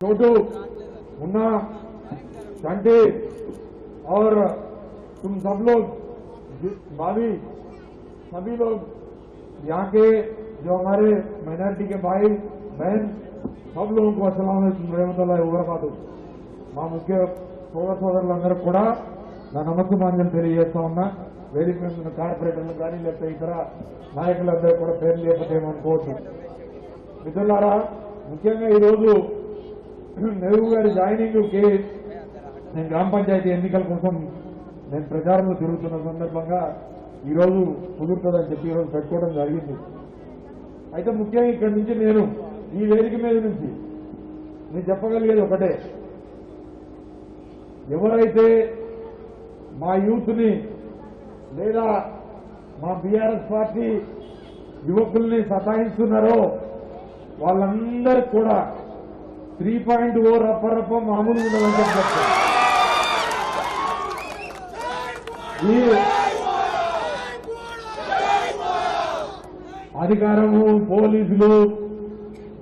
छोटू, मुन्ना, चंटी और तुम सब लोग, भाभी, सभी लोग यहाँ के जो हमारे माइनॉरिटी के भाई बहन सब लोगों को अस्सलाम वालेकुम रहमतुल्लाहि व बरकातुहू। మా ముఖ్య సోదరులందరూ కూడా నా నమస్కారాలు తెలియజేస్తా ఉన్నా. వేదిక మీద ఉన్న కార్పొరేటర్లు కానీ లేకపోతే ఇతర నాయకులందరూ కూడా పేర్లు లేకపోతేమనుకోవచ్చు. మిత్రులారా, ముఖ్యంగా ఈరోజు నెహ్రూ గారి జాయినింగ్కి నేను గ్రామ పంచాయతీ ఎన్నికల కోసం నేను ప్రచారంలో తిరుగుతున్న సందర్భంగా ఈరోజు కుదురుతుందని చెప్పి ఈరోజు పెట్టుకోవడం జరిగింది. అయితే ముఖ్యంగా ఇక్కడి నుంచి నేను ఈ వేదిక మీద నుంచి నేను చెప్పగలిగేది ఒకటే, ఎవరైతే మా యూత్ని లేదా మా బీఆర్ఎస్ పార్టీ యువకుల్ని సతాయిస్తున్నారో వాళ్ళందరికీ కూడా 3.0 రప్పరప్ప మామూలు ఉండదని చెప్తారు. ఈ అధికారము, పోలీసులు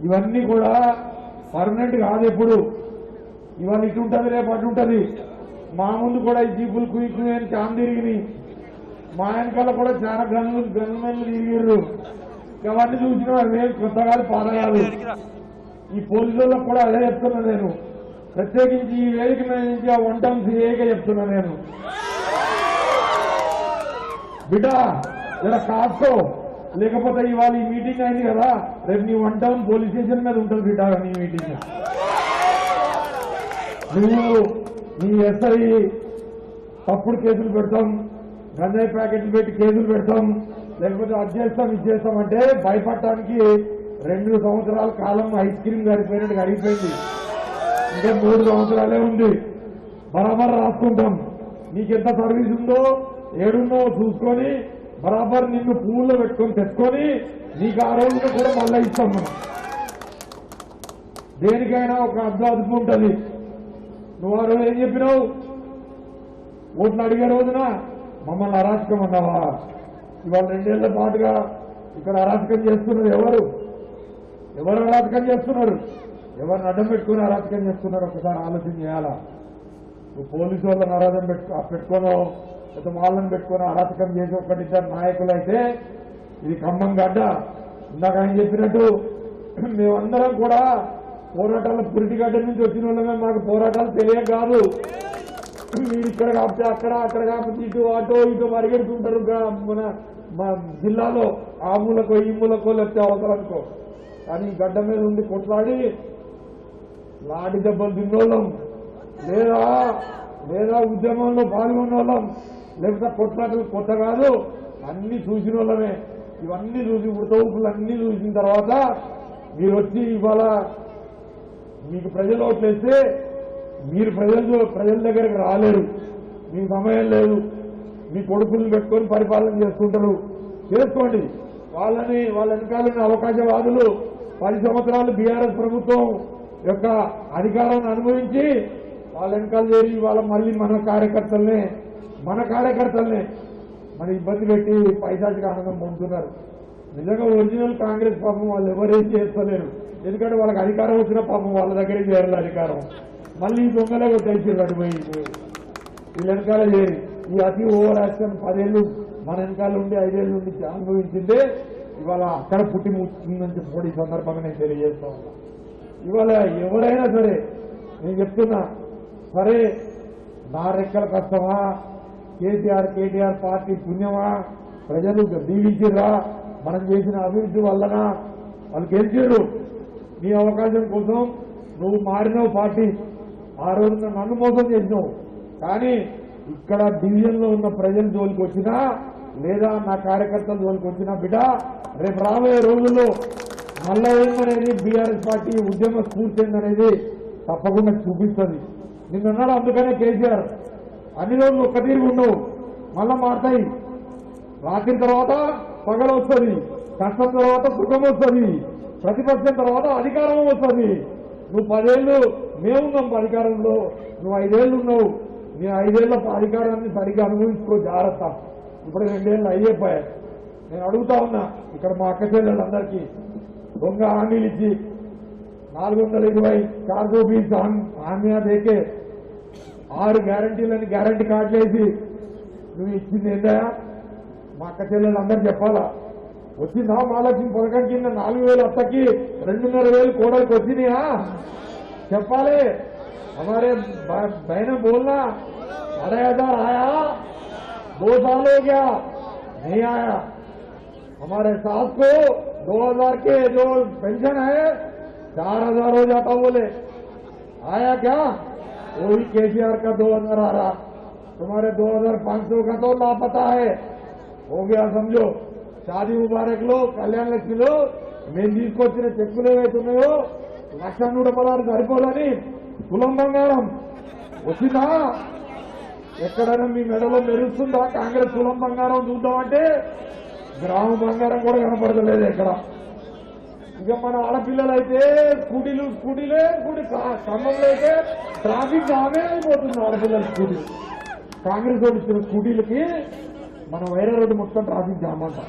ఇవన్నీ కూడా పర్మనెంట్ కాదు. ఎప్పుడు ఇవాళ ఇటు ఉంటుంది, రేపు అటు ఉంటుంది. మా ముందు కూడా ఈ జీపులు కుయ్యి అని చాన్ తిరిగి, మా వెనకాల కూడా చాలా గన్మెన్లు తిరిగిర్రు. అవన్నీ చూసిన మేము కొత్తగా పాదయాలు. ఈ పోలీసులకు కూడా అదే చెప్తున్నా నేను. ప్రత్యేకించి ఈ వేదిక మీద నుంచి ఆ వంటం సీఏగా చెప్తున్నా నేను, బిడ్డ ఇలా కాసుకో, లేకపోతే ఇవాళ ఈ మీటింగ్ అయింది కదా, రేపు నీ వంటం పోలీస్ స్టేషన్ మీద ఉంటుంది బిడ్డ. నీ మీటింగ్ నువ్వు నీ ఎస్ఐ తప్పుడు కేసులు పెడతాం, గంజాయి ప్యాకెట్లు పెట్టి కేసులు పెడతాం, లేకపోతే అది చేస్తాం ఇది చేస్తామంటే భయపడటానికి 2 సంవత్సరాల కాలం ఐస్ క్రీమ్ గడిపోయినట్టు గడిపోయింది. ఇంకా 3 సంవత్సరాలే ఉంది. బరాబర్ రాసుకుంటాం. నీకెంత సర్వీస్ ఉందో, ఏడున్నో చూసుకొని బరాబర్ నిన్ను పువ్వుల్లో పెట్టుకొని తెచ్చుకొని నీకు ఆ రోజున కూడా మళ్ళీ ఇస్తాం. మనం దేనికైనా ఒక అదుపు ఉంటుంది. నువ్వు ఆ రోజు ఏం చెప్పినావు? ఓట్లు అడిగే రోజున మమ్మల్ని అరాచకం అన్నావా? ఇవాళ 2 ఏళ్ల పాటుగా ఇక్కడ అరాచకం చేస్తున్నారు ఎవరు? ఎవరు అరాచకం చేస్తున్నారు? ఎవరిని అడ్డం పెట్టుకుని అరాచకం చేస్తున్నారు? ఒకసారి ఆలోచన చేయాలా? నువ్వు పోలీసు వాళ్ళని అరాచకం పెట్టుకోనో లేదా వాళ్ళని పెట్టుకుని అరాచకం చేసి ఒక్కటిద్దరు నాయకులు అయితే ఇది ఖమ్మం గడ్డ. ఇందాక ఆయన చెప్పినట్టు మేమందరం కూడా పోరాటాల పురిటిగడ్డ నుంచి వచ్చిన వాళ్ళమే. మాకు పోరాటాలు తెలియక కాదు. మీరు ఇక్కడ కాకపోతే అక్కడ, అక్కడ కాకపోతే ఇటు, అటో ఇటు పరిగెడుతుంటారు. మన జిల్లాలో ఆ మూలకో ఈ మూలకో లేకపోతే అవసరానికో. కానీ గడ్డ మీద ఉండి కొట్లాడి లాఠీ దెబ్బలు తిన్నోళ్ళం, లేదా ఉద్యమంలో పాల్గొన్న వాళ్ళం, లేకపోతే కొట్లాటలు కొత్త కాదు, అన్ని చూసిన వాళ్ళమే. ఇవన్నీ చూసి ఉడతవుపులు అన్ని చూసిన తర్వాత మీరు వచ్చి ఇవాళ మీకు ప్రజలు ఓట్లేస్తే మీరు ప్రజల దగ్గరకు రాలేరు. మీకు సమయం లేదు. మీ కొడుకులను పెట్టుకొని పరిపాలన చేసుకుంటారు. చేసుకోండి. వాళ్ళ వెనకాలన్న అవకాశవాదులు 10 సంవత్సరాలు బీఆర్ఎస్ ప్రభుత్వం యొక్క అధికారాన్ని అనుభవించి వాళ్ళ వెనకాల చేరి వాళ్ళ మళ్ళీ మన కార్యకర్తల్నే మన ఇబ్బంది పెట్టి పైశాచిక ఆనందం పొందుతున్నారు. నిజంగా ఒరిజినల్ కాంగ్రెస్ పాపం వాళ్ళు ఎవరేం చేస్తలేరు. ఎందుకంటే వాళ్ళకి అధికారం వచ్చిన పాపం వాళ్ళ దగ్గరే చేరాలి అధికారం. మళ్ళీ ఈ దొంగలే తెలిసిరు అడిపోయి వీళ్ళ వెనకాల చేరి ఈ అతి ఓవర్ యాక్షన్ 10 ఏళ్ళు మన వెనకాల ఉండి 5 ఏళ్ళ నుండి అనుభవించిందే ఇవాళ అక్కడ పుట్టి ముచ్చిందని చెప్పి ఈ సందర్భంగా నేను తెలియజేస్తా ఉన్నా. ఇవాళ ఎవరైనా సరే నేను చెప్తున్నా, సరే నా రెక్కల కష్టమా, కేటీఆర్ పార్టీ పుణ్యమా, ప్రజలు దీవించిర్రా, మనం చేసిన అభివృద్ధి వల్లనా వాళ్ళు గెలిచారు. నీ అవకాశం కోసం నువ్వు మారినావు పార్టీ. ఆ రోజున నన్ను మోసం చేసినావు. కానీ ఇక్కడ డివిజన్లో ఉన్న ప్రజల జోలికి వచ్చినా లేదా నా కార్యకర్తల జోలికి వచ్చినా బిడ్డ, రేపు రాబోయే రోజుల్లో మళ్ళా ఏమనేది బీఆర్ఎస్ పార్టీ ఉద్యమ స్ఫూర్తి ఏందనేది తప్పకుండా చూపిస్తుంది. నిన్నన్నాడు అందుకనే కేసీఆర్ అన్ని రోజులు ఒక్క తీరు ఉండవు, మళ్ళా మారుతాయి. రాత్రి తర్వాత పగలు వస్తుంది, కష్టం తర్వాత సుఖం వస్తుంది, ప్రతిపక్షం తర్వాత అధికారం వస్తుంది. నువ్వు 10 ఏళ్ళు మేమున్నాం అధికారంలో, నువ్వు 5 ఏళ్ళు ఉన్నావు. నీ 5 ఏళ్ల అధికారాన్ని సరిగ్గా అనుభవించుకో, జాగ్రత్త. ఇప్పుడు 2 ఏళ్ళు అయిపోయాయి. నేను అడుగుతా ఉన్నా ఇక్కడ మా అక్క చెల్లెళ్ళందరికీ దొంగ హామీలు ఇచ్చి 420 420 హామీ దేకే 6 గ్యారంటీలని గ్యారంటీ కార్డులు వేసి నువ్వు ఇచ్చింది ఏంటా మా అక్క చెల్లెళ్ళందరూ చెప్పాలా వచ్చిందా మహాలక్ష్మి పథకం కింద 4,000 అత్తకి 2,500 కోడలికి వచ్చినాయా చెప్పాలి हमारे बहने बोलना 2,500 आया 2 साल हो गया नहीं आया हमारे सास को 2,000 के जो पेंशन है 4,000 हो जाता बोले आया क्या वही केसीआर का 2,000 आ रहा तुम्हारे 2,500 का तो लापता है हो गया समझो शादी मुबारक लो कल्याण लक्ष्मी लो మేము తీసుకొచ్చిన చెక్కులు ఏవైతున్నాయో 1,116 సరిపోదని కులం బంగారం వచ్చిందా ఎక్కడైనా మీ మెడలో మెరుస్తుందా కాంగ్రెస్ కులం బంగారం చూద్దామంటే గ్రామ బంగారం కూడా కనపడతలేదు ఎక్కడ ఇక మన ఆడపిల్లలైతే స్కూటీలే స్కూటీ ఖమ్మంలో అయితే ట్రాఫిక్ జామే అయిపోతుంది ఆడపిల్లల స్కూటీలు కాంగ్రెస్ వాళ్ళు ఇచ్చిన స్కూటీలకి మన వైరా రోడ్డు మొత్తం ట్రాఫిక్ జామ్ అంట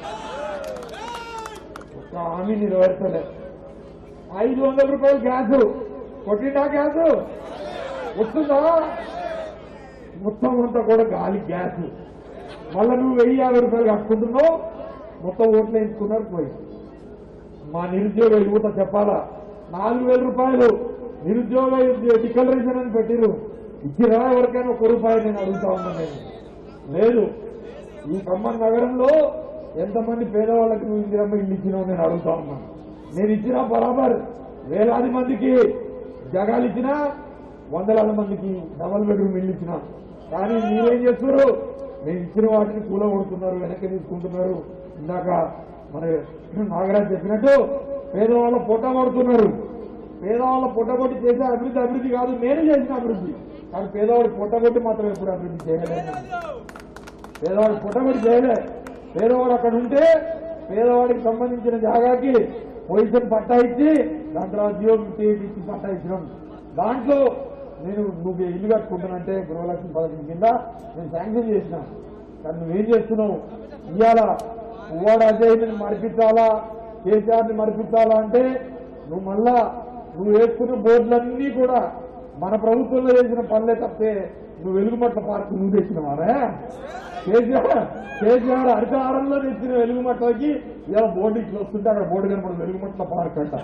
ఒక్క హామీ నెరవేర్చలేదు 500 రూపాయలు గ్యాస్ కొట్టిందా గ్యాస్ వస్తుందా మొత్తం అంతా కూడా గాలి గ్యాస్ మళ్ళా నువ్వు 1,050 రూపాయలు కట్టుకుంటున్నావు మొత్తం ఓట్లు వేయించుకున్నారు పోయి మా నిరుద్యోగ యువత చెప్పాలా 4,000 రూపాయలు నిరుద్యోగ డిక్లరేషన్ అని పెట్టిరు ఇచ్చిరా ఎవరికైనా ₹1 నేను అడుగుతా ఉన్నా నేను లేదు ఈ ఖమ్మం నగరంలో ఎంతమంది పేదవాళ్ళకి నువ్వు ఇందిరమ్మ ఇల్లు ఇచ్చినావు నేను అడుగుతా ఉన్నా నేను ఇచ్చినా బరాబర్ వేలాది మందికి జగాలు ఇచ్చినా వందలాది మందికి డబల్ బెడ్రూమ్ ఇల్లు ఇచ్చినా కానీ మీరేం చేస్తున్నారు మేము ఇచ్చిన వాటిని కూల కొడుతున్నారు వెనక్కి తీసుకుంటున్నారు ఇందాక మన నాగరాజ్ చెప్పినట్టు పేదవాళ్ళ పొట్ట కొడుతున్నారు పేదవాళ్ళ పొట్టగొట్టి చేసే అభివృద్ధి కాదు నేను చేసిన అభివృద్ధి కానీ పేదవాడి పొట్టగొట్టి మాత్రం ఎప్పుడు అభివృద్ధి చేయలేదు పేదవాడి పొట్టగొట్టి చేయలే పేదవాడు అక్కడ ఉంటే పేదవాడికి సంబంధించిన జాగాకి పొజిషన్ పట్టా ఇచ్చి దాని తర్వాత జియోకి ఇచ్చి పట్టా ఇచ్చినాం దాంట్లో నేను నువ్వు ఇల్లు కట్టుకుంటానంటే గృహలక్ష్మి పథకం కింద నేను శాంక్షన్ చేసిన కానీ నువ్వేం చేస్తున్నావు ఇవాళ పువ్వాడ అజయ్ని మరిపించాలా కేసీఆర్ని మరిపించాలా అంటే నువ్వు మళ్ళా నువ్వు వేసుకున్న బోర్డులన్నీ కూడా మన ప్రభుత్వంలో చేసిన పనులే తప్పే నువ్వు వెలుగుమట్ల పార్క్ నువ్వు తెచ్చినవారా కేసీఆర్ అధికారంలో తెచ్చిన వెలుగుమట్లకి ఇలా బోర్డు ఇచ్చి వస్తుంటే అక్కడ బోర్డు కనపడదు వెలుగుమట్ల పార్క్ అంట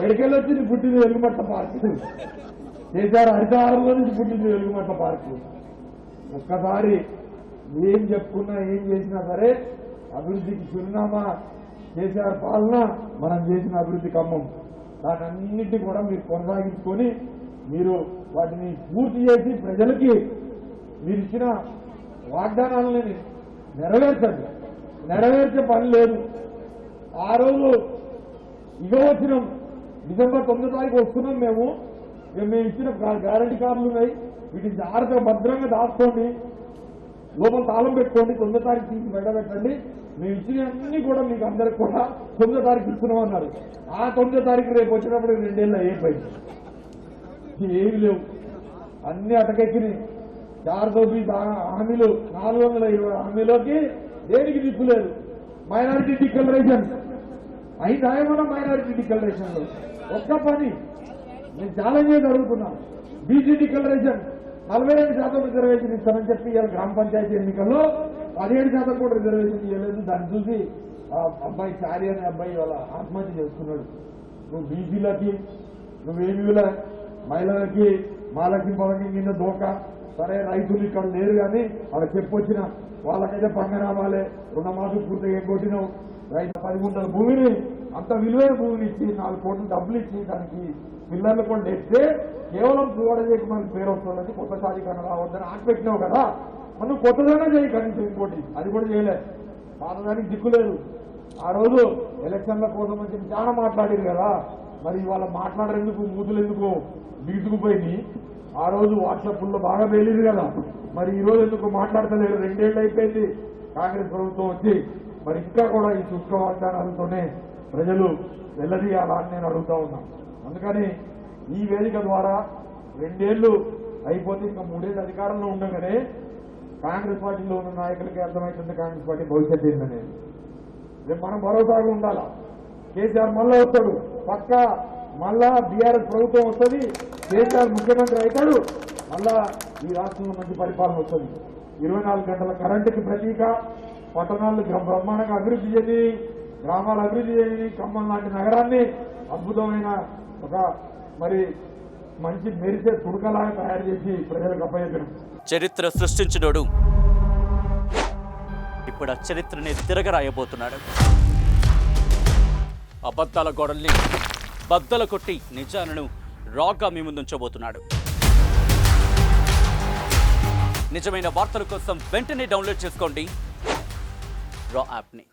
ఎడికెళ్ళి వచ్చింది పుట్టింది వెలుగుమట్ల పార్క్ కేసీఆర్ అధికారంలో నుంచి పుట్టింది వెలుగుమట్ల పార్క్ ఒక్కసారి ఏం చెప్పుకున్నా ఏం చేసినా సరే అభివృద్ధికి చిరునామా కేసీఆర్ పాలన మనం చేసిన అభివృద్ధి ఖమ్మం దానన్నింటినీ కూడా మీరు కొనసాగించుకొని మీరు వాటిని పూర్తి చేసి ప్రజలకి మీరు ఇచ్చిన వాగ్దానాలని నెరవేర్చండి నెరవేర్చే పని లేదు ఆ రోజు ఇక వచ్చినాం డిసెంబర్ 9 తారీఖు వస్తున్నాం మేము ఇచ్చిన గ్యారంటీ కార్డులు ఉన్నాయి వీటిని జాగ్రత్తగా భద్రంగా దాచుకోండి లోపల తాళం పెట్టుకోండి 9 తారీఖు తీసి బయట పెట్టండి మేము ఇచ్చినవన్నీ కూడా మీకు అందరికి కూడా 9 తారీఖు ఇస్తున్నాం అన్నారు ఆ 9 తారీఖు రేపు వచ్చినప్పుడు 2 ఏళ్ళు అయిపోయింది ఏమి లేవు అన్ని అటకెక్కినాయి 420 హామీలు 420 హామీలోకి దేనికి దిక్కులేదు మైనారిటీ డిక్లరేషన్ అయిందా ఏమన్నా మైనారిటీ డిక్లరేషన్ లో ఒక్క పని నేను ఛాలెంజ్ చేసి అడుగుతున్నాను బీసీ డిక్లరేషన్ 42% రిజర్వేషన్ ఇస్తామని చెప్పి ఇవాళ గ్రామ పంచాయతీ ఎన్నికల్లో 17% కూడా రిజర్వేషన్ ఇవ్వలేదు దాన్ని చూసి అబ్బాయి చారి అనే అబ్బాయి వాళ్ళ ఆత్మహత్య చేస్తున్నాడు నువ్వు బీసీలకి నువ్వేమీల మహిళలకి మహాలక్ష్మి పథకం కింద దోకా సరే రైతులు ఇక్కడ లేరు కానీ వాళ్ళకి చెప్పొచ్చిన వాళ్ళకైతే పంగనామాలే రుణమాఫీ పూర్తిగా కొట్టినావు రైతు 10 గుంటల భూమిని అంత విలువైన భూమిని ఇచ్చి 4 కోట్లు డబ్బులు ఇచ్చి దానికి పిల్లర్లు కూడా నెట్టే కేవలం పువ్వాడ చేయకు మనకి పేరు వస్తుందని కొత్త సాధికారణ రావద్దని ఆట పెట్టినావు కదా మనం కొత్తదైనా చేయి కనీసం ఇంకోటి అది కూడా చేయలే పాతదానికి దిక్కులేదు ఆ రోజు ఎలక్షన్ల కోసం అని చెప్పి చాలా మాట్లాడారు కదా మరి ఇవాళ మాట్లాడేందుకు మూతులు ఎందుకు బీటుకుపోయి ఆ రోజు వాట్సాప్లో బాగా పేలింది కదా మరి ఈ రోజు ఎందుకు మాట్లాడతలేరు 2 ఏళ్ళు అయిపోయింది కాంగ్రెస్ ప్రభుత్వం వచ్చి మరి ఇంకా కూడా ఈ శుష్క వాగ్దానాలతోనే ప్రజలు వెల్లదీయాలా అని నేను అడుగుతా ఉన్నాను అందుకని ఈ వేదిక ద్వారా 2 ఏళ్ళు అయిపోతే ఇంకా 3 ఏళ్ళు అధికారంలో ఉండగానే కాంగ్రెస్ పార్టీలో ఉన్న నాయకులకి అర్థమవుతుంది కాంగ్రెస్ పార్టీ భవిష్యత్తు ఏంటనేది రేపు మనం భరోసాగా ఉండాలా. కేసీఆర్ మళ్ళా వస్తాడు, పక్కా మళ్ళా బీఆర్ఎస్ ప్రభుత్వం వస్తుంది, కేసీఆర్ ముఖ్యమంత్రి అవుతాడు, మళ్ళా ఈ రాష్ట్రంలో మంచి పరిపాలన వస్తుంది. 24 గంటల కరెంటుకి ప్రతీక, పట్టణాలు బ్రహ్మాండంగా అభివృద్ధి చెంది, గ్రామాలు అభివృద్ధి చెంది, ఖమ్మం లాంటి నగరాన్ని అద్భుతమైన ఒక మరి మంచి మెరిసే తుడకలాగా తయారు చేసి ప్రజలకు అప్పచెప్పారు. చరిత్ర సృష్టించినోడు ఇప్పుడు ఆ చరిత్రని తిరగరాయబోతున్నాడు. అబద్ధాల గోడల్ని బద్దలు కొట్టి నిజాలను రాగా మీ ముందుంచబోతున్నాడు. నిజమైన వార్తల కోసం వెంటనే డౌన్లోడ్ చేసుకోండి రా యాప్ని.